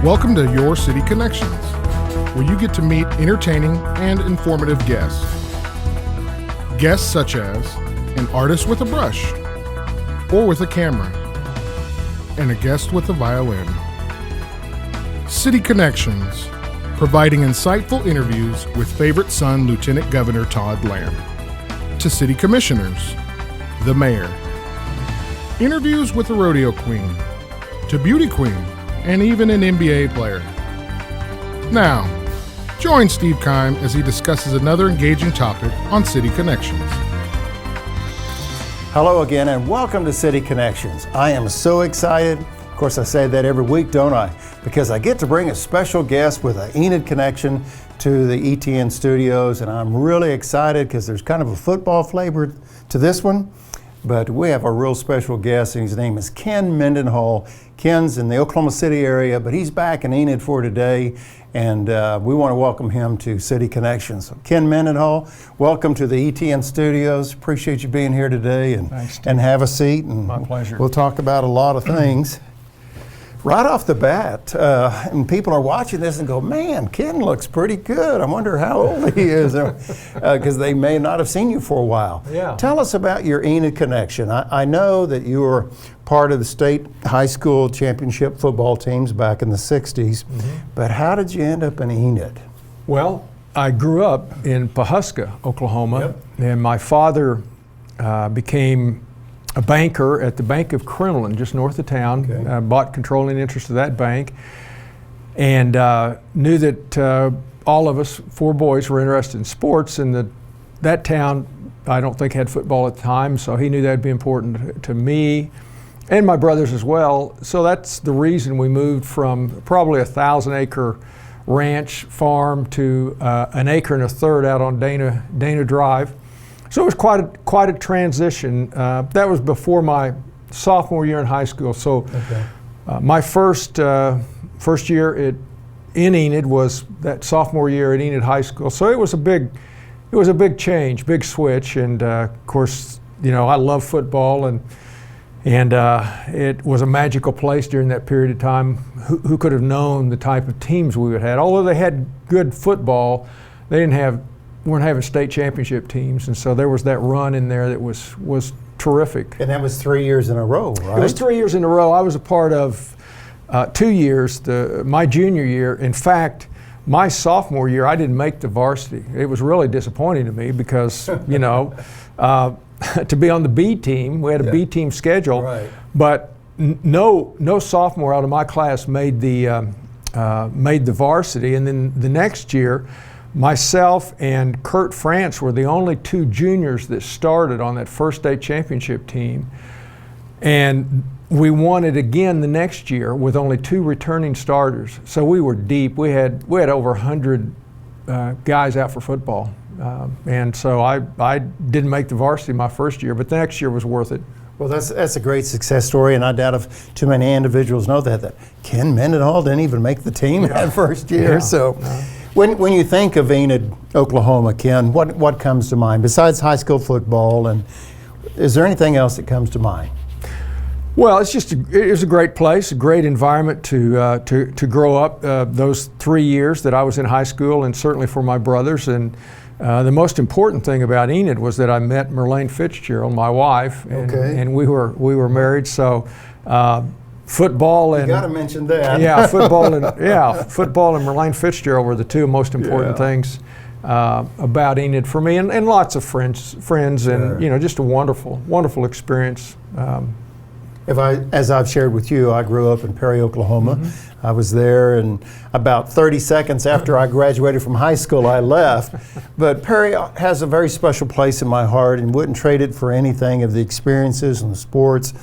Welcome to Your City Connections, where you get to meet entertaining and informative guests. Guests such as an artist with a brush or with a camera, and a guest with a violin. City Connections, providing insightful interviews with favorite son Lieutenant Governor Todd Lamb, to city commissioners, the mayor, interviews with a rodeo queen, to beauty queen, and even an NBA player. Now, join Steve Keim as he discusses another engaging topic on City Connections. Hello again and welcome to City Connections. I am so excited. Of course, I say that every week, don't I? Because I get to bring a special guest with an Enid connection to the ETN studios, and I'm really excited because there's kind of a football flavor to this one. But we have a real special guest, and his name is Ken Mendenhall. Ken's in the Oklahoma City area, but he's back in Enid for today, and we want to welcome him to City Connections. So Ken Mendenhall, welcome to the ETN studios. Appreciate you being here today, and have a seat. And my pleasure. We'll talk about a lot of things. Right off the bat, and people are watching this and go, man, Ken looks pretty good. I wonder how old he is, because they may not have seen you for a while. Yeah. Tell us about your Enid connection. I know that you were part of the state high school championship football teams back in the 60s, but how did you end up in Enid? Well, I grew up in Pawhuska, Oklahoma, and my father became a banker at the Bank of Crinoline, just north of town. Bought controlling interest of that bank, and knew that all of us, four boys, were interested in sports, and that town, I don't think, had football at the time, so he knew that would be important to me and my brothers as well. So that's the reason we moved from probably a 1,000-acre ranch farm to an acre and a third out on Dana Drive. So it was quite a transition. That was before my sophomore year in high school. So my first year in Enid was that sophomore year at Enid High School. So it was a big change, big switch. And of course, you know, I love football, and it was a magical place during that period of time. Who could have known the type of teams we would have? Although they had good football, they weren't having state championship teams, and so there was that run in there that was terrific. And that was 3 years in a row, right? It was 3 years in a row. I was a part of 2 years, my junior year. In fact, my sophomore year, I didn't make the varsity. It was really disappointing to me because, you know, to be on the B team, we had a B team schedule, but no sophomore out of my class made the varsity. And then the next year, myself and Kurt France were the only two juniors that started on that first state championship team. And we won it again the next year with only two returning starters. So we were deep. We had over 100 guys out for football. And so I didn't make the varsity my first year, but the next year was worth it. Well, that's a great success story, and I doubt if too many individuals know that Ken Mendenhall didn't even make the team that first year. When you think of Enid, Oklahoma, Ken, what comes to mind besides high school football, and is there anything else that comes to mind? Well, it was a great place, a great environment to grow up. Those 3 years that I was in high school, and certainly for my brothers. And the most important thing about Enid was that I met Merlane Fitzgerald, my wife, and we were married. So. Football and you got to mention that. Football and Merlane Fitzgerald were the two most important things about Enid for me, and lots of friends, and you know, just a wonderful experience. As I've shared with you, I grew up in Perry, Oklahoma. I was there, and about 30 seconds after I graduated from high school, I left. But Perry has a very special place in my heart, and wouldn't trade it for anything of the experiences and the sports.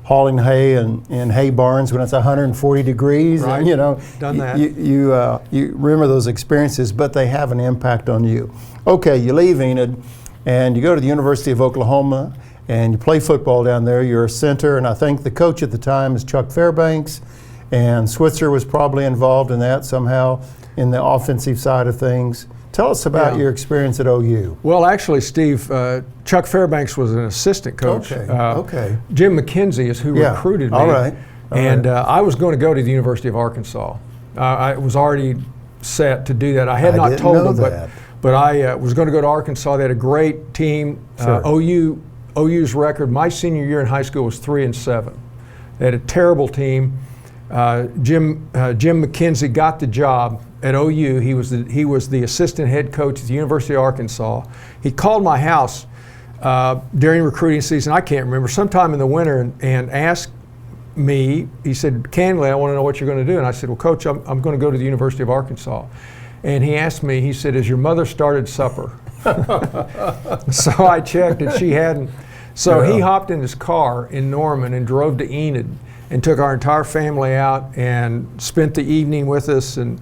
Hauling hay in hay barns when it's 140 degrees, and you know, done that. You remember those experiences, but they have an impact on you. Okay, you leave Enid, and you go to the University of Oklahoma, and you play football down there. You're a center, and I think the coach at the time is Chuck Fairbanks, and Switzer was probably involved in that somehow in the offensive side of things. Tell us about your experience at OU. Well, actually, Steve, Chuck Fairbanks was an assistant coach. Jim McKenzie is who recruited me. All right. I was going to go to the University of Arkansas. I was already set to do that. I had I not didn't told know them, that. but I was going to go to Arkansas. They had a great team. Sure. OU's record my senior year in high school was 3-7. They had a terrible team. Jim McKenzie got the job at OU. He was the assistant head coach at the University of Arkansas. He called my house during recruiting season. I can't remember, sometime in the winter, and asked me. He said, "Candidly, I want to know what you're going to do." And I said, "Well, Coach, I'm going to go to the University of Arkansas." And he asked me. He said, "Has your mother started supper?" So I checked, and she hadn't. So he hopped in his car in Norman and drove to Enid and took our entire family out and spent the evening with us and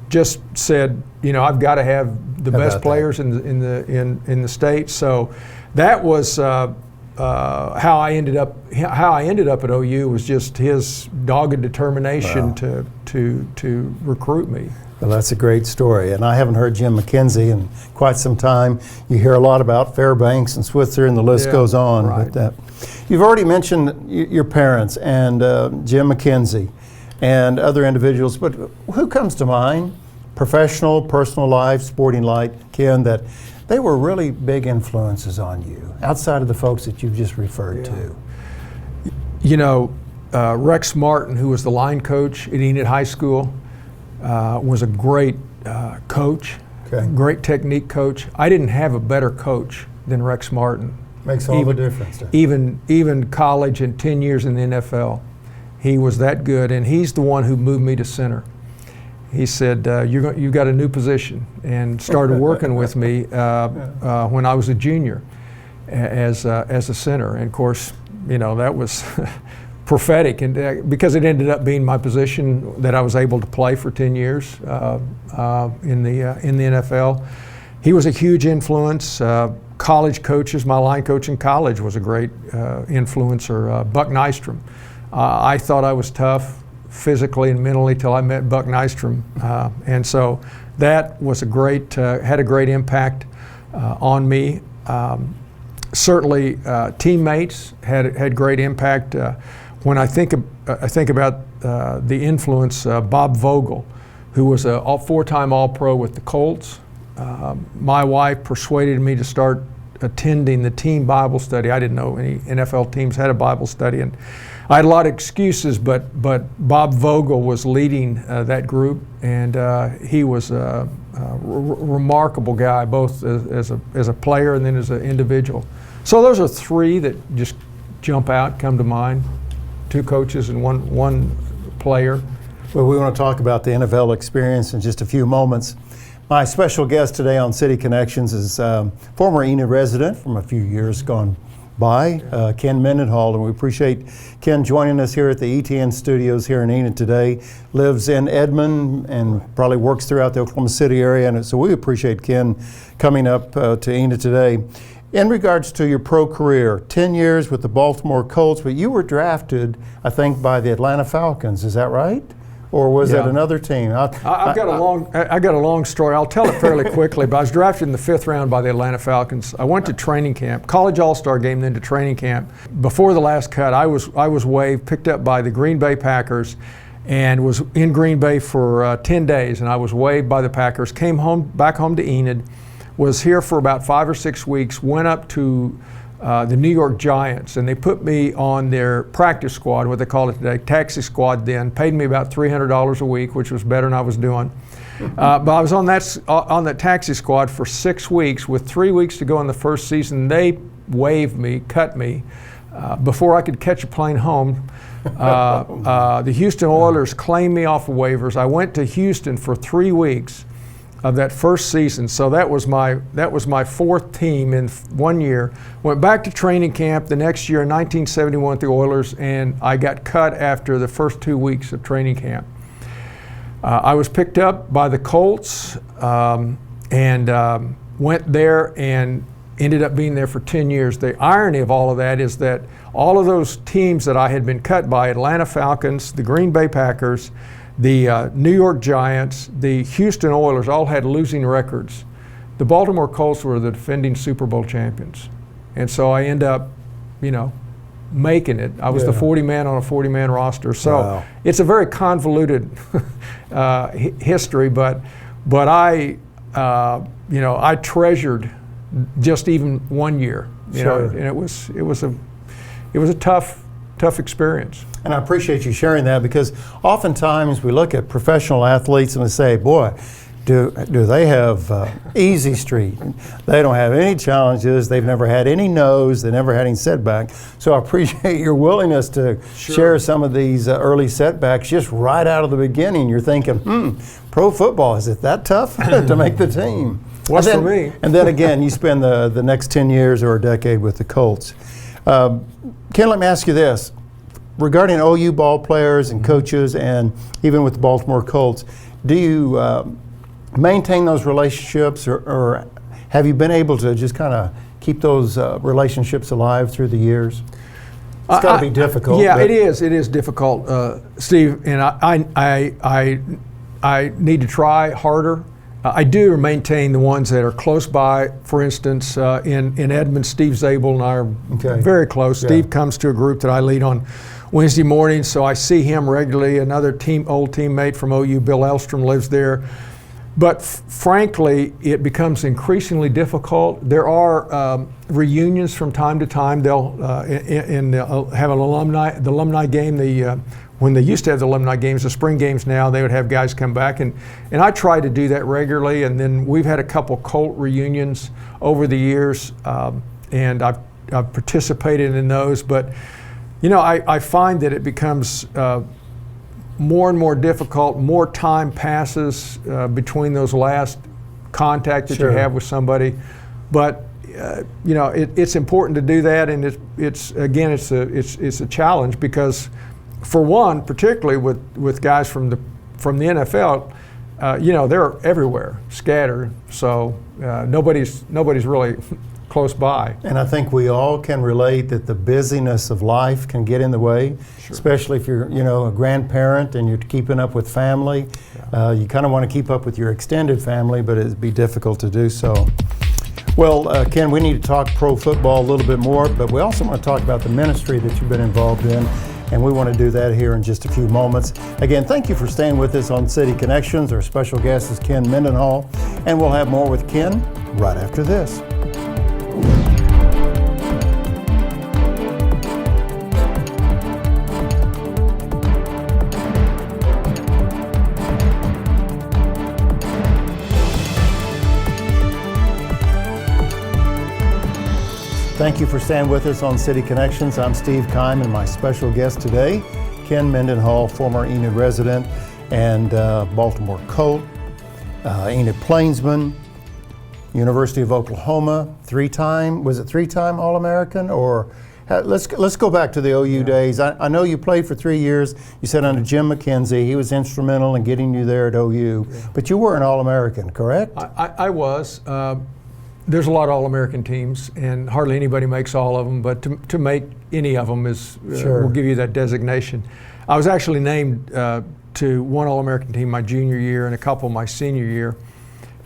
just said, I've got to have the best players in the state. So that was how I ended up at OU, was just his dogged determination to recruit me. Well, that's a great story, and I haven't heard Jim McKenzie in quite some time. You hear a lot about Fairbanks and Switzer, and the list goes on. Right. But you've already mentioned your parents and Jim McKenzie and other individuals, but who comes to mind, professional, personal life, sporting life, Ken, that they were really big influences on you, outside of the folks that you've just referred to? Rex Martin, who was the line coach at Enid High School, was a great coach, great technique coach. I didn't have a better coach than Rex Martin. Makes all the difference. Even college and 10 years in the NFL, he was that good, and he's the one who moved me to center. He said, "You've got a new position," and started working with me when I was a junior as a center. And of course, that was prophetic, and because it ended up being my position that I was able to play for 10 years in the NFL. He was a huge influence. College coaches, my line coach in college was a great influencer. Buck Nystrom. I thought I was tough physically and mentally till I met Buck Nystrom, and so that was had a great impact on me. Certainly, teammates had great impact. When I think about the influence, Bob Vogel, who was a 4-time All-Pro with the Colts. My wife persuaded me to start attending the team Bible study. I didn't know any NFL teams had a Bible study, and I had a lot of excuses, but Bob Vogel was leading that group, and he was a remarkable guy, both as a player and then as an individual. So those are three that just jump out, come to mind. 2 coaches and one player. Well, we want to talk about the NFL experience in just a few moments. My special guest today on City Connections is former Enid resident from a few years gone by, Ken Mendenhall, and we appreciate Ken joining us here at the ETN studios here in Enid today. Lives in Edmond and probably works throughout the Oklahoma City area, and so we appreciate Ken coming up to Enid today. In regards to your pro career, 10 years with the Baltimore Colts, but you were drafted, I think, by the Atlanta Falcons. Is that right? Or was that another team? I've got a long story. I'll tell it fairly quickly, but I was drafted in the 5th round by the Atlanta Falcons. I went to training camp, college all-star game, then to training camp. Before the last cut, I was waived, picked up by the Green Bay Packers, and was in Green Bay for 10 days, and I was waived by the Packers, came back home to Enid, was here for about 5 or 6 weeks, went up to the New York Giants, and they put me on their practice squad, what they call it today, taxi squad then, paid me about $300 a week, which was better than I was doing. But I was on that taxi squad for 6 weeks, with 3 weeks to go in the first season. They waived me, cut me, before I could catch a plane home. The Houston Oilers claimed me off of waivers. I went to Houston for 3 weeks of that first season, so that was my 4th team in 1 year. Went back to training camp the next year in 1971 with the Oilers, and I got cut after the first 2 weeks of training camp. I was picked up by the Colts and went there and ended up being there for 10 years. The irony of all of that is that all of those teams that I had been cut by, Atlanta Falcons, the Green Bay Packers, the New York Giants, the Houston Oilers, all had losing records. The Baltimore Colts were the defending Super Bowl champions. And so I end up, making it. I was the 40-man on a 40-man roster. So it's a very convoluted history, but I I treasured just even 1 year. You know, and it was a tough experience. And I appreciate you sharing that, because oftentimes we look at professional athletes and we say, boy, do they have easy street? They don't have any challenges. They've never had any no's. They never had any setback. So I appreciate your willingness to share some of these early setbacks just right out of the beginning. You're thinking, pro football, is it that tough to make the team? Was for me. And then again, you spend the next 10 years or a decade with the Colts. Ken, let me ask you this. Regarding OU ball players and coaches, and even with the Baltimore Colts, do you maintain those relationships, or have you been able to just kind of keep those relationships alive through the years? It's got to be difficult. Yeah, it is. It is difficult, Steve, and I need to try harder. I do maintain the ones that are close by. For instance, in Edmond, Steve Zabel and I are very close. Steve comes to a group that I lead on Wednesday mornings, so I see him regularly. Another old teammate from OU, Bill Elstrom, lives there. But frankly, it becomes increasingly difficult. There are reunions from time to time. They'll have an alumni game. When they used to have the alumni games, the spring games now, they would have guys come back. And I try to do that regularly. And then we've had a couple Colt reunions over the years, and I've participated in those. But, I find that it becomes more and more difficult. More time passes between those last contact that you have with somebody. But it's important to do that, and it's a challenge, because for one, particularly with guys from the NFL, they're everywhere, scattered. So nobody's really close by. And I think we all can relate that the busyness of life can get in the way, especially if you're a grandparent and you're keeping up with family. You kind of want to keep up with your extended family, but it'd be difficult to do so. Well, Ken, we need to talk pro football a little bit more, but we also want to talk about the ministry that you've been involved in, and we want to do that here in just a few moments. Again, thank you for staying with us on City Connections. Our special guest is Ken Mendenhall, and we'll have more with Ken right after this. Thank you for staying with us on City Connections. I'm Steve Keim, and my special guest today, Ken Mendenhall, former Enid resident and Baltimore Colt, Enid Plainsman, University of Oklahoma, three-time All-American? Or let's go back to the OU days. I know you played for 3 years. You said under Jim McKenzie. He was instrumental in getting you there at OU. But you were an All-American, correct? I was. There's a lot of All-American teams, and hardly anybody makes all of them, but to make any of them will give you that designation. I was actually named to one All-American team my junior year and a couple my senior year.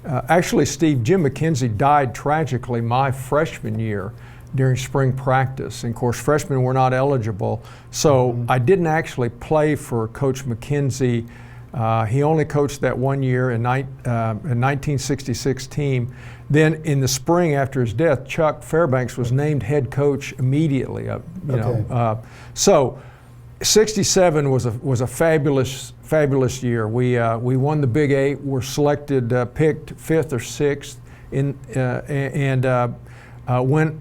Actually, Jim McKenzie died tragically my freshman year during spring practice. And of course, freshmen were not eligible, so I didn't actually play for Coach McKenzie. He only coached that 1 year in 1966 team. Then in the spring after his death, Chuck Fairbanks was named head coach immediately. So 67 was a fabulous year. We won the Big Eight. Were selected, picked 5th or 6th, and went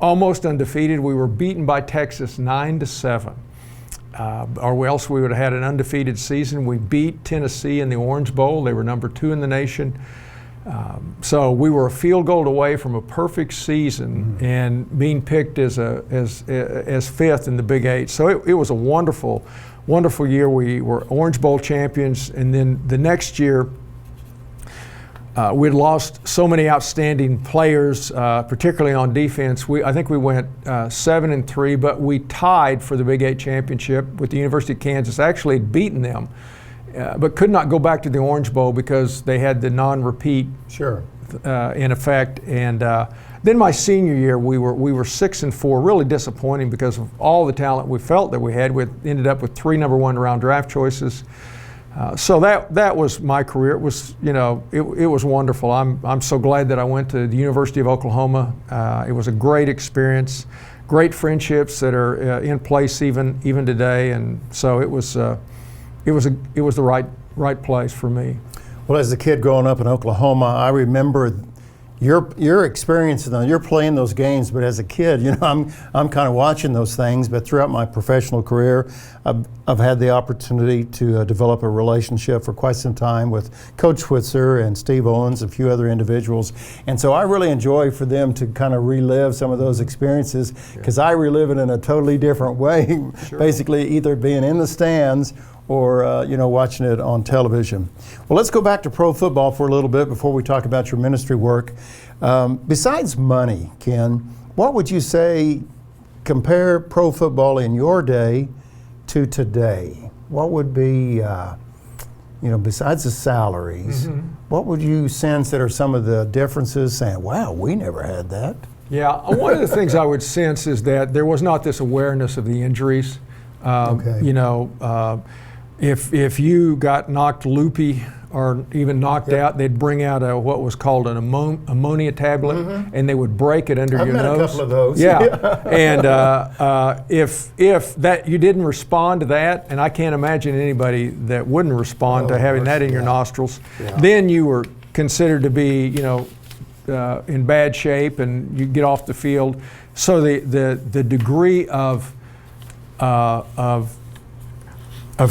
almost undefeated. We were beaten by Texas 9-7. Or else we would have had an undefeated season. We beat Tennessee in the Orange Bowl. They were number 2 in the nation. So we were a field goal away from a perfect season and being picked as 5th in the Big Eight. So it was a wonderful year. We were Orange Bowl champions, and then the next year we'd lost so many outstanding players, particularly on defense. I think we went 7-3, but we tied for the Big Eight championship with the University of Kansas. Actually had beaten them, but could not go back to the Orange Bowl because they had the non-repeat in effect. And Then my senior year, we were 6-4, really disappointing because of all the talent we felt that we had. We ended up with 3 number 1 round draft choices. So that was my career. It was, it was wonderful. I'm so glad that I went to the University of Oklahoma. It was a great experience, great friendships that are in place even today, and so it was the right place for me. Well, as a kid growing up in Oklahoma, I remember your experience. You're playing those games, but as a kid, I'm kind of watching those things. But throughout my professional career, I've had the opportunity to develop a relationship for quite some time with Coach Switzer and Steve Owens, a few other individuals, and so I really enjoy for them to kind of relive some of those experiences, because I relive it in a totally different way. Sure. Basically, either being in the stands or watching it on television. Well, let's go back to pro football for a little bit before we talk about your ministry work. Besides money, Ken, what would you say, compare pro football in your day to today? What would be, besides the salaries, what would you sense that are some of the differences, saying, wow, we never had that? Yeah, one of the things I would sense is that there was not this awareness of the injuries. Okay. If you got knocked loopy or even knocked out, they'd bring out what was called an ammonia tablet, and they would break it under your nose. I've met a couple of those. Yeah, and if that you didn't respond to that, and I can't imagine anybody that wouldn't respond to having that in your nostrils, then you were considered to be, in bad shape, and you get off the field. So the degree of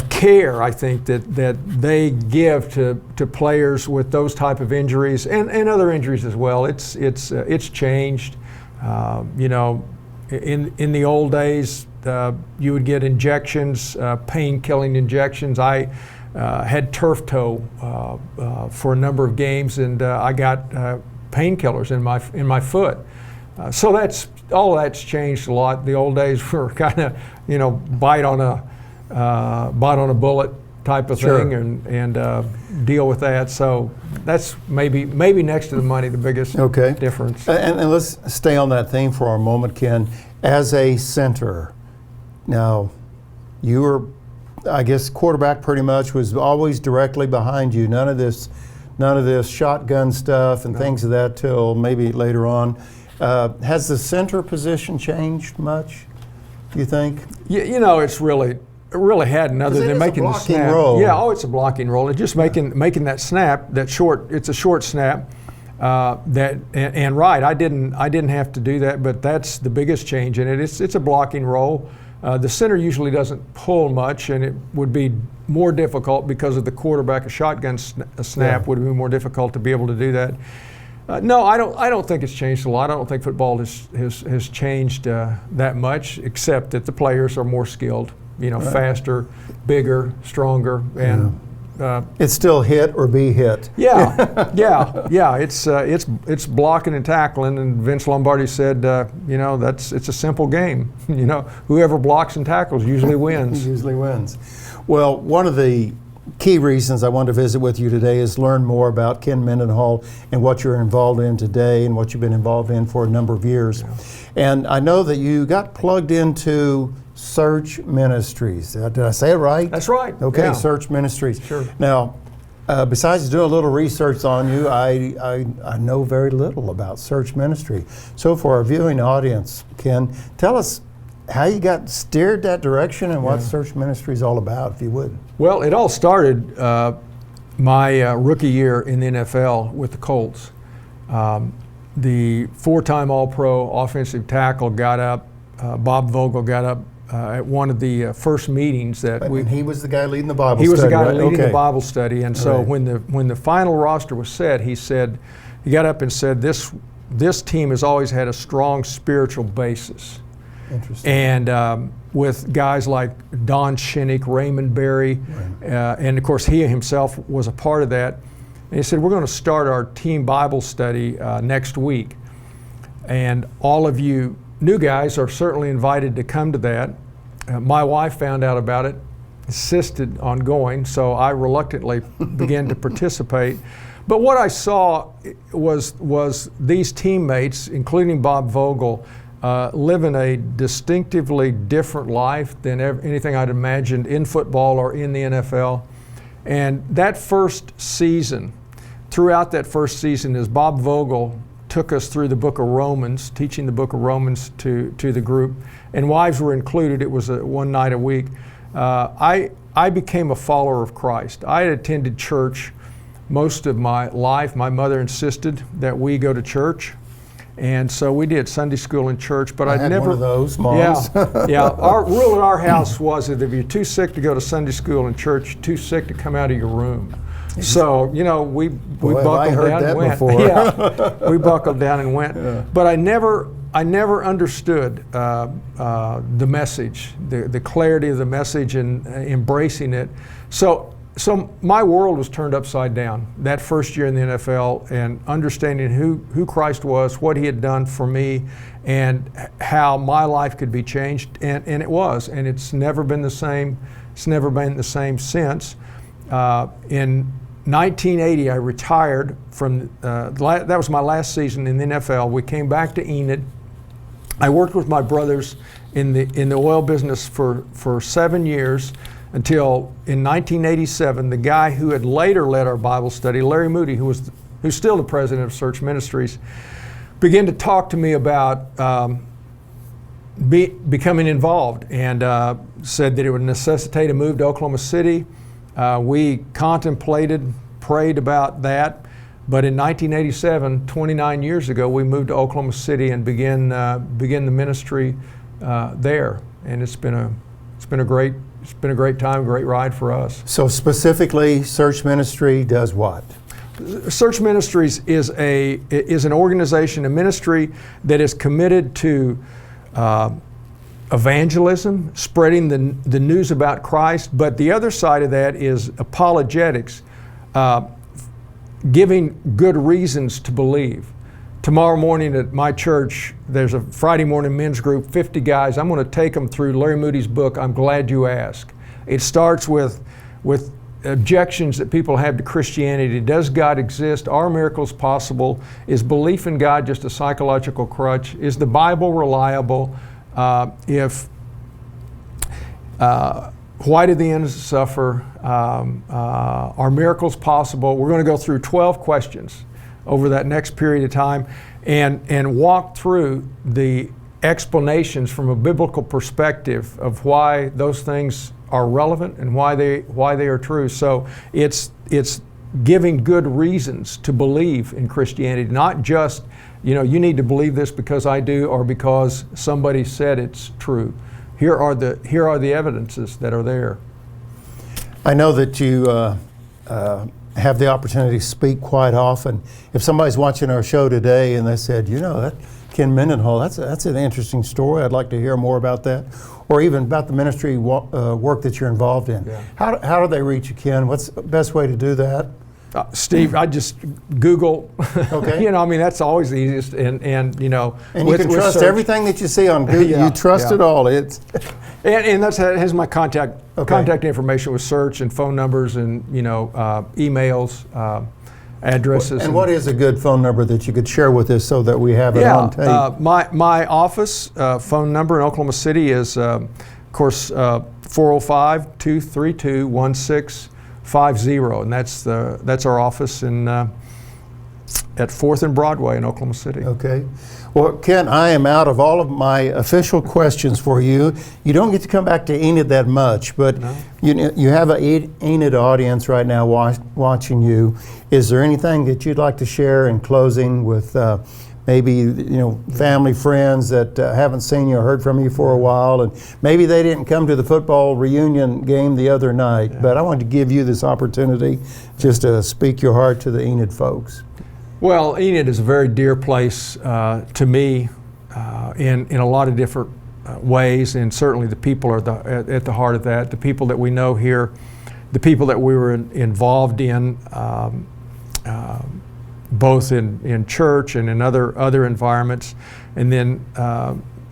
care, I think, that they give to players with those type of injuries and other injuries as well, it's changed. In the old days, you would get injections, pain-killing injections. I had turf toe for a number of games, and I got painkillers in my foot. So all that's changed a lot. The old days were kind of bite on a bullet type of thing, and deal with that. So that's maybe next to the money the biggest difference. And let's stay on that theme for a moment, Ken. As a center, now you were, I guess, quarterback pretty much was always directly behind you. None of this shotgun stuff and things of that till maybe later on. Has the center position changed much, do you think? It really hadn't, other than making the snap. Role. Yeah, it's a blocking role. It's just making that snap, it's a short snap. Right, I didn't have to do that, but that's the biggest change in it. It's a blocking role. The center usually doesn't pull much, and it would be more difficult because of the quarterback. A shotgun snap would be more difficult to be able to do that. No, I don't think it's changed a lot. I don't think football has changed that much, except that the players are more skilled. Faster, bigger, stronger, and it's still hit or be hit. Yeah. It's blocking and tackling, and Vince Lombardi said, it's a simple game. Whoever blocks and tackles usually wins. Usually wins. Well, one of the key reasons I wanted to visit with you today is learn more about Ken Mendenhall and what you're involved in today and what you've been involved in for a number of years. Yeah. And I know that you got plugged into Search Ministries. Did I say it right? That's right. Okay, yeah. Search Ministries. Sure. Now, besides doing a little research on you, I know very little about Search Ministry. So for our viewing audience, Ken, tell us how you got steered that direction and what Search Ministry is all about, if you would. Well, it all started my rookie year in the NFL with the Colts. The 4-time All-Pro offensive tackle got up, Bob Vogel got up at one of the first meetings that and he was the guy leading the Bible study. He was the guy right? leading the Bible study, and so when the final roster was set, he got up and said, this team has always had a strong spiritual basis. Interesting. And with guys like Don Shinnick, Raymond Berry, and of course he himself was a part of that. And he said, we're going to start our team Bible study next week, and all of you new guys are certainly invited to come to that. My wife found out about it, insisted on going, so I reluctantly began to participate. But what I saw was these teammates, including Bob Vogel, living a distinctively different life than anything I'd imagined in football or in the NFL. And that first season, throughout that first season, as Bob Vogel took us through the book of Romans, teaching the book of Romans to the group, and wives were included, it was one night a week, I became a follower of Christ. I had attended church most of my life. My mother insisted that we go to church, and so we did Sunday school and church. But I'd never one of those moms. Yeah. Our rule at our house was that if you're too sick to go to Sunday school and church, you're too sick to come out of your room. So we buckled down and went. Before. Yeah, we buckled down and went. Yeah. But I never understood the message, the clarity of the message, and embracing it. So my world was turned upside down that first year in the NFL, and understanding who Christ was, what He had done for me, and how my life could be changed, and it was, and it's never been the same. It's never been the same since. In 1980, I retired from, that was my last season in the NFL. We came back to Enid. I worked with my brothers in the oil business for 7 years, until in 1987, the guy who had later led our Bible study, Larry Moody, who's still the president of Search Ministries, began to talk to me about becoming involved, and said that it would necessitate a move to Oklahoma City. We contemplated, prayed about that, but in 1987, 29 years ago, we moved to Oklahoma City and began the ministry there, and it's been a great time, a great ride for us. So specifically, Search Ministry does what? Search Ministries is an organization, a ministry that is committed to evangelism, spreading the news about Christ, but the other side of that is apologetics, giving good reasons to believe. Tomorrow morning at my church, there's a Friday morning men's group, 50 guys. I'm going to take them through Larry Moody's book, I'm Glad You Asked. It starts with objections that people have to Christianity. Does God exist? Are miracles possible? Is belief in God just a psychological crutch? Is the Bible reliable? Why did the innocent suffer? Are miracles possible? We're going to go through 12 questions over that next period of time, and walk through the explanations from a biblical perspective of why those things are relevant and why they are true. So it's giving good reasons to believe in Christianity, not just, you need to believe this because I do or because somebody said it's true. Here are the evidences that are there. I know that you have the opportunity to speak quite often. If somebody's watching our show today and they said, that Ken Mendenhall, that's an interesting story, I'd like to hear more about that, or even about the ministry work that you're involved in. Yeah. How do they reach you, Ken? What's the best way to do that? Steve, I just Google. Okay. That's always the easiest, and you can trust search. Everything that you see on Google. Yeah, you trust it all. It's and that's has my contact information with search and phone numbers and emails, addresses. And what is a good phone number that you could share with us so that we have it on tape? My office phone number in Oklahoma City is, of course, 405-232-1650, and that's our office at 4th and Broadway in Oklahoma City. Okay. Well, Ken, I am out of all of my official questions for you. You don't get to come back to Enid that much, but no. You have an Enid audience right now watching you. Is there anything that you'd like to share in closing with maybe family, friends that haven't seen you or heard from you for a while, and maybe they didn't come to the football reunion game the other night, but I wanted to give you this opportunity just to speak your heart to the Enid folks. Well, Enid is a very dear place to me in a lot of different ways, and certainly the people are at the heart of that. The people that we know here, the people that we were involved in, both in church and in other environments, and then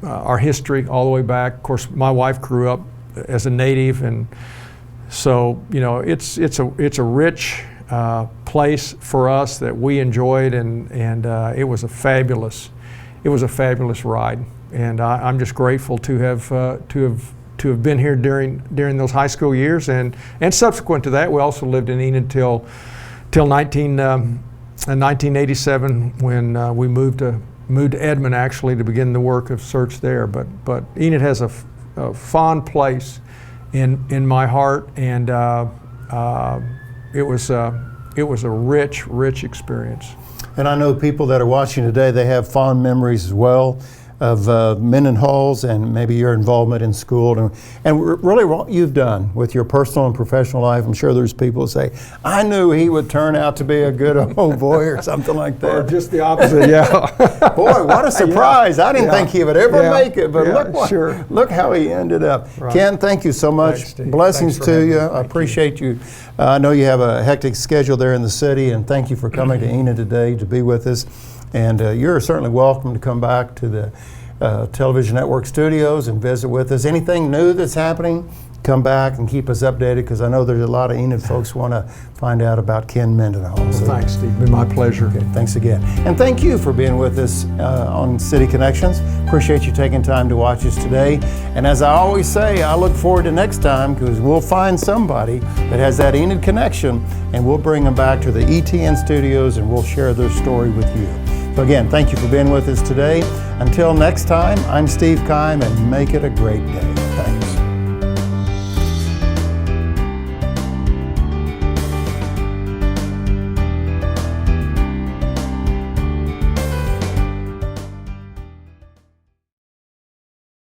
our history all the way back. Of course, my wife grew up as a native, and so it's a rich place for us that we enjoyed, and it was a fabulous ride. And I'm just grateful to have been here during those high school years, and subsequent to that, we also lived in Enid till 1987 when we moved to Edmond, actually, to begin the work of Search there. But Enid has a fond place in my heart, and it was a rich experience. And I know people that are watching today, they have fond memories as well of Mendenhalls and maybe your involvement in school and really what you've done with your personal and professional life. I'm sure there's people who say, I knew he would turn out to be a good old boy or something like that. Or just the opposite, yeah. Boy, what a surprise. I didn't think he would ever make it, but look how he ended up. Right. Ken, thank you so much. Thanks, Blessings to you. I appreciate you. I know you have a hectic schedule there in the city, and thank you for coming to Enid today to be with us. And you're certainly welcome to come back to the Television Network studios and visit with us. Anything new that's happening, come back and keep us updated, because I know there's a lot of Enid folks want to find out about Ken Mendenhall. So, thanks, Steve. It's been my pleasure. Okay, thanks again. And thank you for being with us on City Connections. Appreciate you taking time to watch us today. And as I always say, I look forward to next time, because we'll find somebody that has that Enid connection, and we'll bring them back to the ETN studios, and we'll share their story with you. So again, thank you for being with us today. Until next time, I'm Steve Keim, and make it a great day.